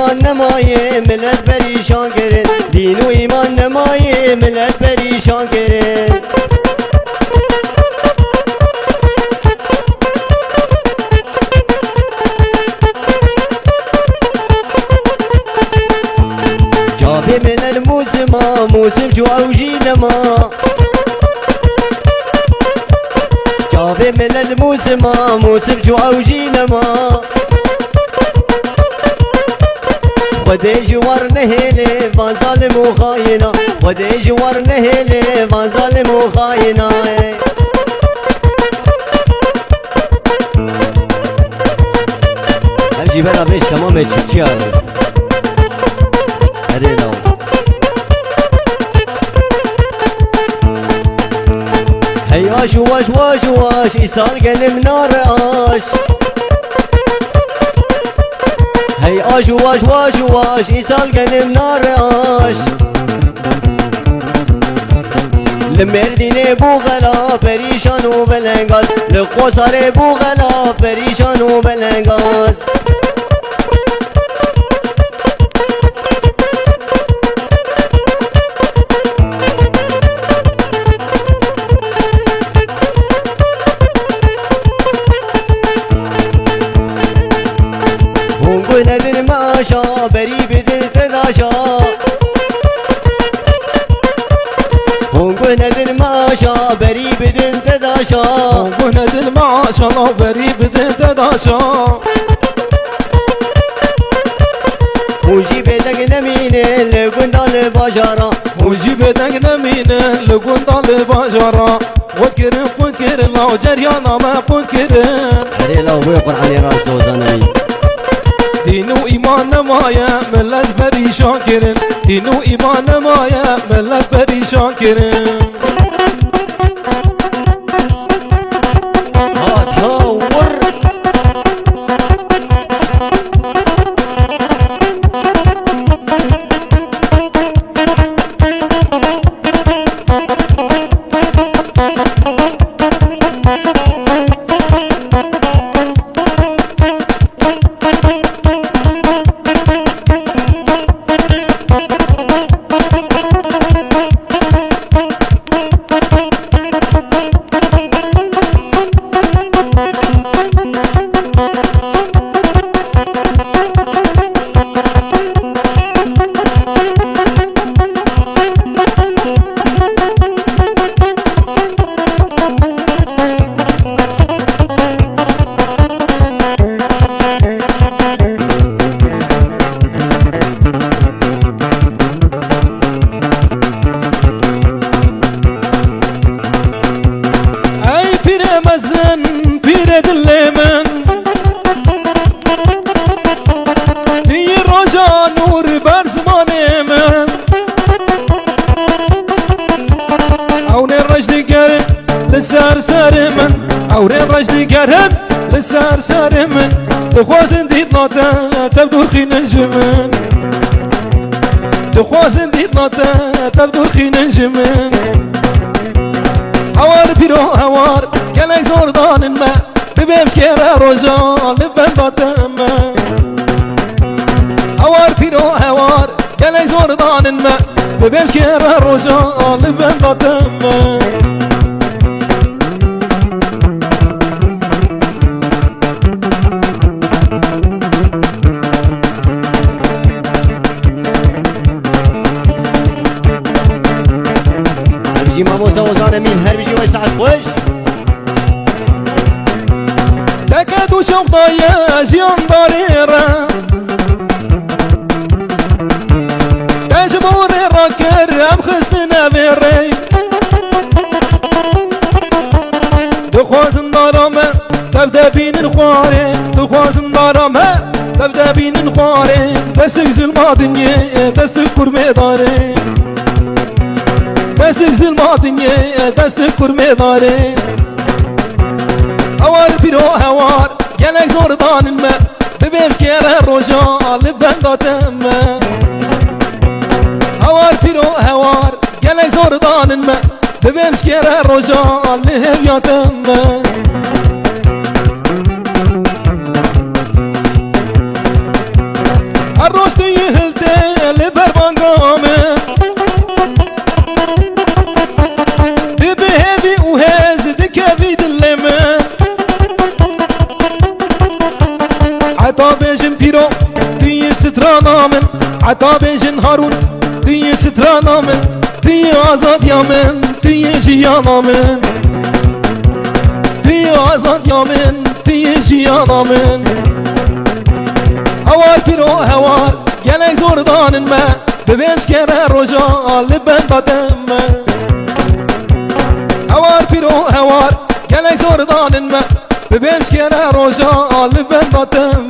ایمان نمایه ملت پریشان کرد دین و ایمان نمایه ملت پریشان کرد جابه من الموسم موسم جو اوجی لما جابه من الموسم موسم جو اوجی لما خدای جوار نهله وان ظالم و خائنا خدای جوار نهله وان ظالم و خائنا هرچی برا بیش تمام چی آره هره لاو هی آش واش واش واش ایسال گلم نار آش هی آش واش واش واش ایسال گلم نار آش لمردین بوغلا پریشان و بلنگاز لقصار بوغلا پریشان و بلنگاز ندر ماشا بری بدل تداشا هونگو ندر ماشا بری بدل تداشا هونگو ندر ماشا بری بدل تداشا موجی بدک نمینه لگندال باجارا موجی بدک نمینه لگندال باجارا خود کرن لاو جریانا ما خود کرن هره لاو بوی قرآنی راست وزانمی دین و ایمان نمایه ملت پریشان کرن دین و ایمان نمایه ملت پریشان کرن پیر دل من دی روزا نور بر زمان من اون رجدگر لسر سر من اون رجدگر لسر سر من دخوازن دید ناتا تبدو خینج من دخوازن دید ناتا تبدو خینج من هوار پیرو هوار گلک زردان ما ببیمش که روزان لبن دادم هوار پیرو هوار گلک زردان ما ببیمش که روزان لبن دادم هربجي ماموسا وزان مين هربجي ويسعد خوش تكادو شوق ضيا زيان ضريرة تجبور الركر ام خستنا بري دخوازن ضرامة تبدا بين الخواري دخوازن ضرامة تبدا بين الخواري تسك زلماتني تسك كرمي داري تسك زلماتني تسك كرمي داري هوار پیرو هوار گلک زردان ما ببیمش که روزا لبن دادم هوار پیرو هوار گلک زردان ما ببیمش که روزا لهویاتم هر روز سترانا من عطا بيجن هارون تي سترانا من تي آزاد يا من تي جيانا من تي آزاد يا من تي جيانا من هوار پیرو هوار گلک زردان ما ببینش کره روژا لبن دادم هوار پیرو هوار گلک زردان ما ببینش کره روژا لبن دادم